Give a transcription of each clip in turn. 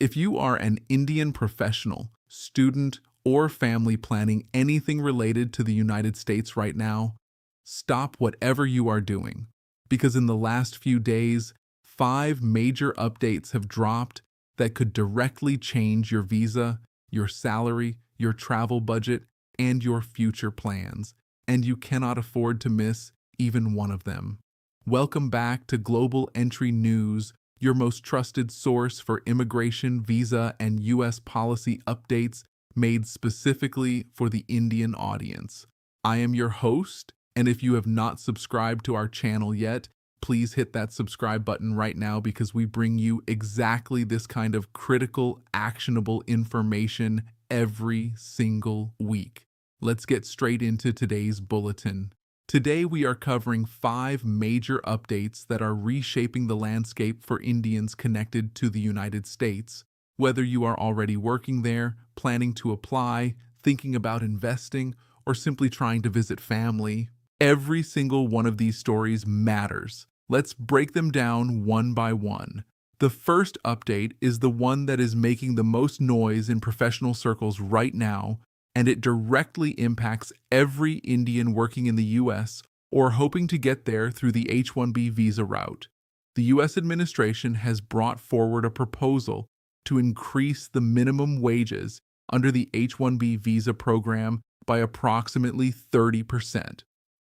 If you are an Indian professional, student, or family planning anything related to the United States right now, stop whatever you are doing, because in the last few days, 5 major updates have dropped that could directly change your visa, your salary, your travel budget, and your future plans, and you cannot afford to miss even one of them. Welcome back to Global Entry News, your most trusted source for immigration, visa, and U.S. policy updates made specifically for the Indian audience. I am your host, and if you have not subscribed to our channel yet, please hit that subscribe button right now because we bring you exactly this kind of critical, actionable information every single week. Let's get straight into today's bulletin. Today we are covering 5 major updates that are reshaping the landscape for Indians connected to the United States. Whether you are already working there, planning to apply, thinking about investing, or simply trying to visit family, every single one of these stories matters. Let's break them down one by one. The first update is the one that is making the most noise in professional circles right now, and it directly impacts every Indian working in the U.S. or hoping to get there through the H-1B visa route. The U.S. administration has brought forward a proposal to increase the minimum wages under the H-1B visa program by approximately 30%.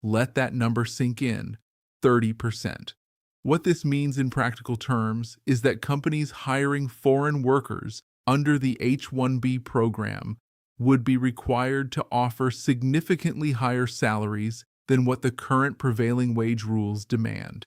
Let that number sink in, 30%. What this means in practical terms is that companies hiring foreign workers under the H-1B program would be required to offer significantly higher salaries than what the current prevailing wage rules demand.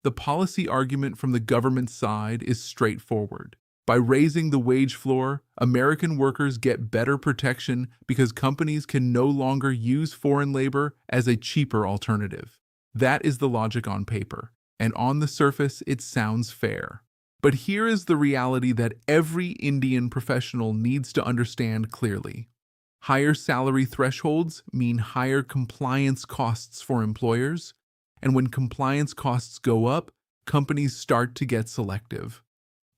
The policy argument from the government side is straightforward. By raising the wage floor, American workers get better protection because companies can no longer use foreign labor as a cheaper alternative. That is the logic on paper, and on the surface it sounds fair. But here is the reality that every Indian professional needs to understand clearly. Higher salary thresholds mean higher compliance costs for employers, and when compliance costs go up, companies start to get selective.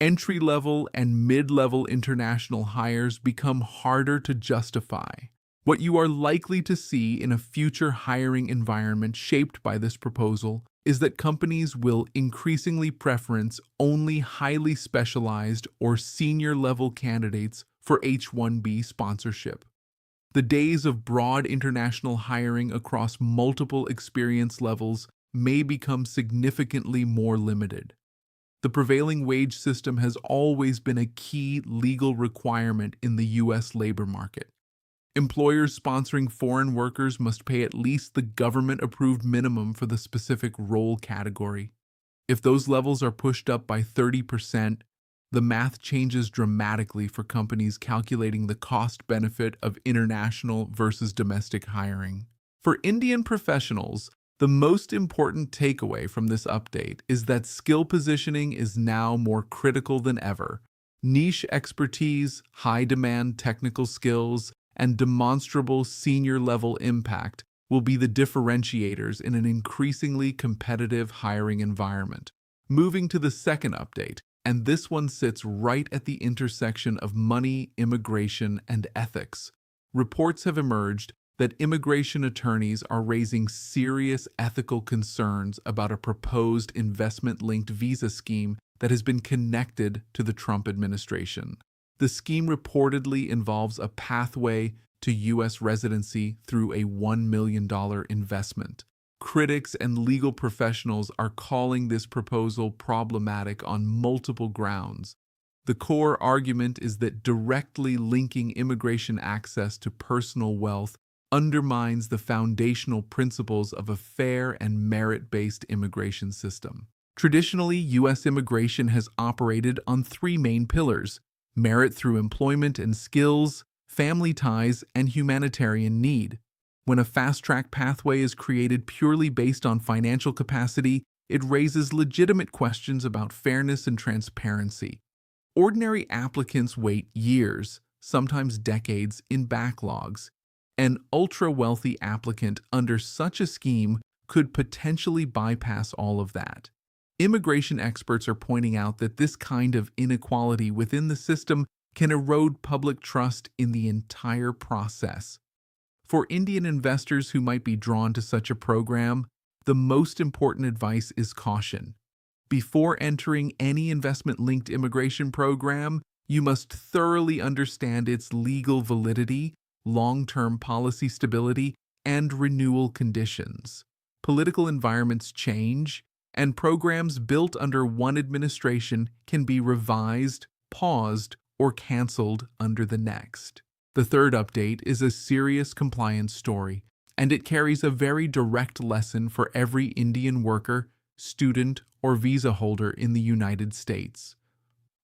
Entry-level and mid-level international hires become harder to justify. What you are likely to see in a future hiring environment shaped by this proposal is that companies will increasingly preference only highly specialized or senior-level candidates for H-1B sponsorship. The days of broad international hiring across multiple experience levels may become significantly more limited. The prevailing wage system has always been a key legal requirement in the U.S. labor market. Employers sponsoring foreign workers must pay at least the government-approved minimum for the specific role category. If those levels are pushed up by 30%, the math changes dramatically for companies calculating the cost-benefit of international versus domestic hiring. For Indian professionals, the most important takeaway from this update is that skill positioning is now more critical than ever. Niche expertise, high-demand technical skills, and demonstrable senior-level impact will be the differentiators in an increasingly competitive hiring environment. Moving to the second update, and this one sits right at the intersection of money, immigration, and ethics. Reports have emerged that immigration attorneys are raising serious ethical concerns about a proposed investment-linked visa scheme that has been connected to the Trump administration. The scheme reportedly involves a pathway to U.S. residency through a $1 million investment. Critics and legal professionals are calling this proposal problematic on multiple grounds. The core argument is that directly linking immigration access to personal wealth undermines the foundational principles of a fair and merit-based immigration system. Traditionally, U.S. immigration has operated on 3 main pillars: merit through employment and skills, family ties, and humanitarian need. When a fast-track pathway is created purely based on financial capacity, it raises legitimate questions about fairness and transparency. Ordinary applicants wait years, sometimes decades, in backlogs. An ultra-wealthy applicant under such a scheme could potentially bypass all of that. Immigration experts are pointing out that this kind of inequality within the system can erode public trust in the entire process. For Indian investors who might be drawn to such a program, the most important advice is caution. Before entering any investment-linked immigration program, you must thoroughly understand its legal validity, long-term policy stability, and renewal conditions. Political environments change, and programs built under one administration can be revised, paused, or canceled under the next. The third update is a serious compliance story, and it carries a very direct lesson for every Indian worker, student, or visa holder in the United States.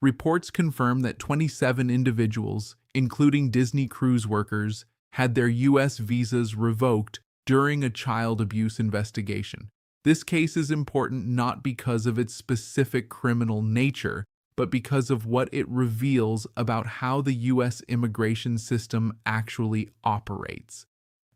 Reports confirm that 27 individuals, including Disney cruise workers, had their U.S. visas revoked during a child abuse investigation. This case is important not because of its specific criminal nature, but because of what it reveals about how the U.S. immigration system actually operates.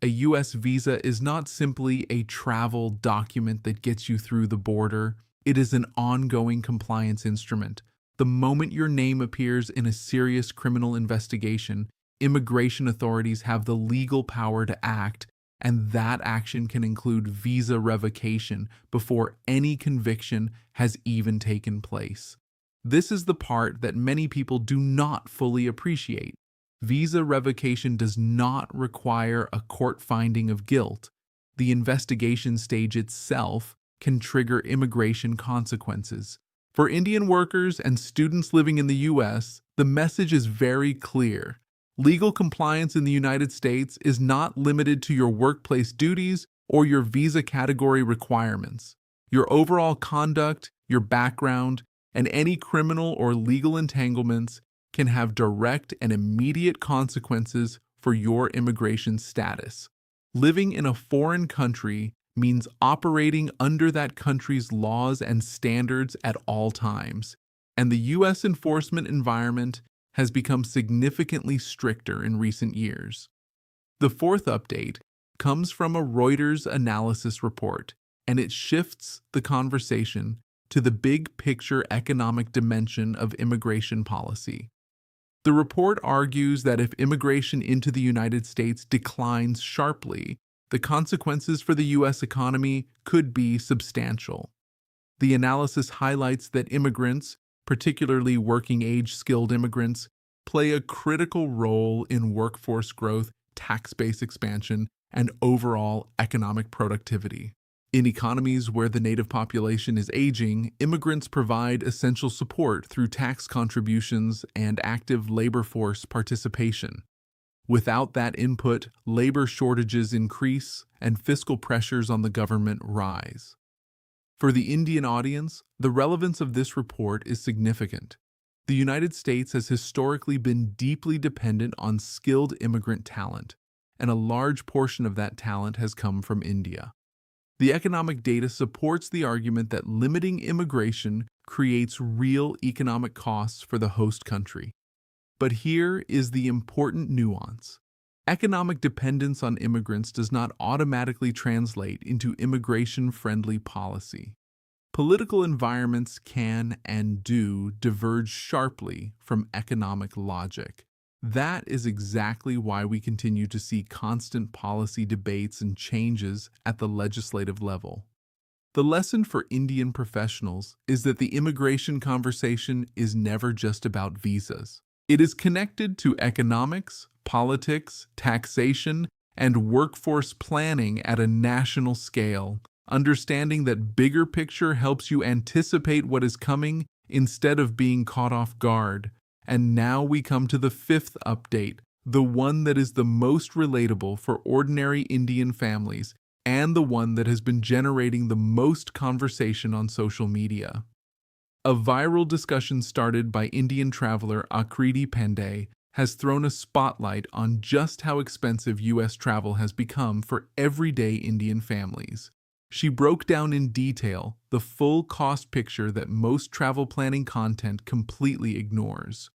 A U.S. visa is not simply a travel document that gets you through the border. It is an ongoing compliance instrument. The moment your name appears in a serious criminal investigation, immigration authorities have the legal power to act, and that action can include visa revocation before any conviction has even taken place. This is the part that many people do not fully appreciate. Visa revocation does not require a court finding of guilt. The investigation stage itself can trigger immigration consequences. For Indian workers and students living in the U.S., the message is very clear. Legal compliance in the United States is not limited to your workplace duties or your visa category requirements. Your overall conduct, your background, and any criminal or legal entanglements can have direct and immediate consequences for your immigration status. Living in a foreign country means operating under that country's laws and standards at all times, and the U.S. enforcement environment has become significantly stricter in recent years. The fourth update comes from a Reuters analysis report, and it shifts the conversation to the big picture economic dimension of immigration policy. The report argues that if immigration into the United States declines sharply, the consequences for the U.S. economy could be substantial. The analysis highlights that immigrants, particularly working-age skilled immigrants, play a critical role in workforce growth, tax base expansion, and overall economic productivity. In economies where the native population is aging, immigrants provide essential support through tax contributions and active labor force participation. Without that input, labor shortages increase and fiscal pressures on the government rise. For the Indian audience, the relevance of this report is significant. The United States has historically been deeply dependent on skilled immigrant talent, and a large portion of that talent has come from India. The economic data supports the argument that limiting immigration creates real economic costs for the host country. But here is the important nuance. Economic dependence on immigrants does not automatically translate into immigration-friendly policy. Political environments can and do diverge sharply from economic logic. That is exactly why we continue to see constant policy debates and changes at the legislative level. The lesson for Indian professionals is that the immigration conversation is never just about visas. It is connected to economics, politics, taxation, and workforce planning at a national scale. Understanding that bigger picture helps you anticipate what is coming instead of being caught off guard. And now we come to the fifth update, the one that is the most relatable for ordinary Indian families and the one that has been generating the most conversation on social media. A viral discussion started by Indian traveler Akriti Pandey has thrown a spotlight on just how expensive U.S. travel has become for everyday Indian families. She broke down in detail the full cost picture that most travel planning content completely ignores.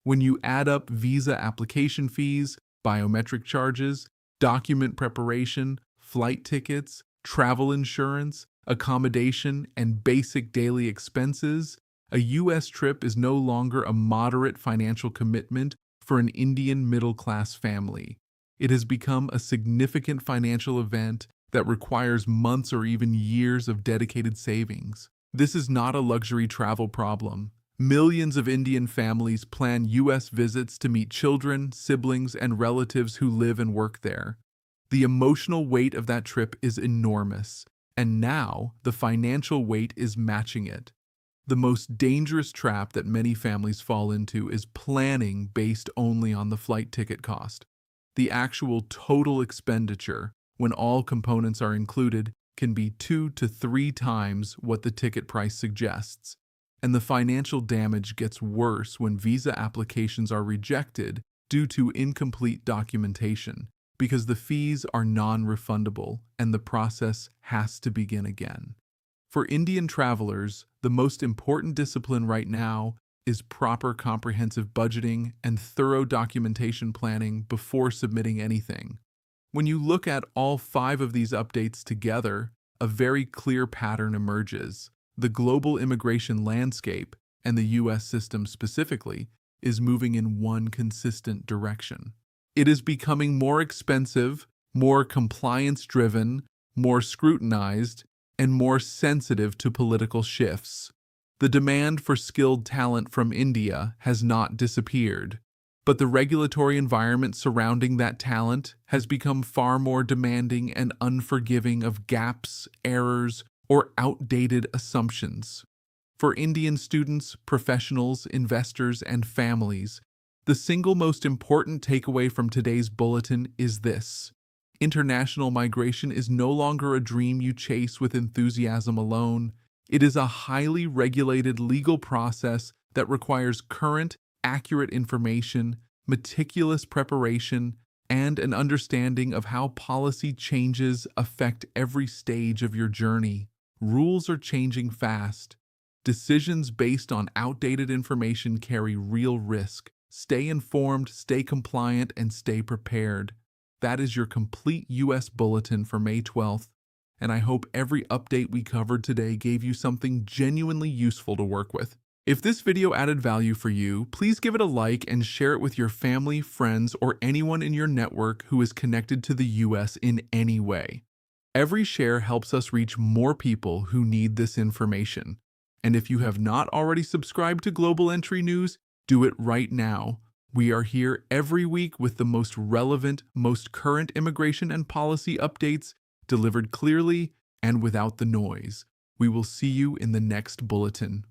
When you add up visa application fees, biometric charges, document preparation, flight tickets, travel insurance, accommodation, and basic daily expenses, a U.S. trip is no longer a moderate financial commitment for an Indian middle-class family. It has become a significant financial event that requires months or even years of dedicated savings. This is not a luxury travel problem. Millions of Indian families plan U.S. visits to meet children, siblings, and relatives who live and work there. The emotional weight of that trip is enormous, and now the financial weight is matching it. The most dangerous trap that many families fall into is planning based only on the flight ticket cost. The actual total expenditure, when all components are included, can be 2 to 3 times what the ticket price suggests. And the financial damage gets worse when visa applications are rejected due to incomplete documentation, because the fees are non-refundable and the process has to begin again. For Indian travelers, the most important discipline right now is proper comprehensive budgeting and thorough documentation planning before submitting anything. When you look at all 5 of these updates together, a very clear pattern emerges. The global immigration landscape, and the U.S. system specifically, is moving in one consistent direction. It is becoming more expensive, more compliance-driven, more scrutinized, and more sensitive to political shifts. The demand for skilled talent from India has not disappeared, but the regulatory environment surrounding that talent has become far more demanding and unforgiving of gaps, errors, or outdated assumptions. For Indian students, professionals, investors, and families, the single most important takeaway from today's bulletin is this: international migration is no longer a dream you chase with enthusiasm alone. It is a highly regulated legal process that requires current, accurate information, meticulous preparation, and an understanding of how policy changes affect every stage of your journey. Rules are changing fast. Decisions based on outdated information carry real risk. Stay informed, stay compliant, and stay prepared. That is your complete U.S. bulletin for May 12th, and I hope every update we covered today gave you something genuinely useful to work with. If this video added value for you, please give it a like and share it with your family, friends, or anyone in your network who is connected to the U.S. in any way. Every share helps us reach more people who need this information. And if you have not already subscribed to Global Entry News, do it right now. We are here every week with the most relevant, most current immigration and policy updates delivered clearly and without the noise. We will see you in the next bulletin.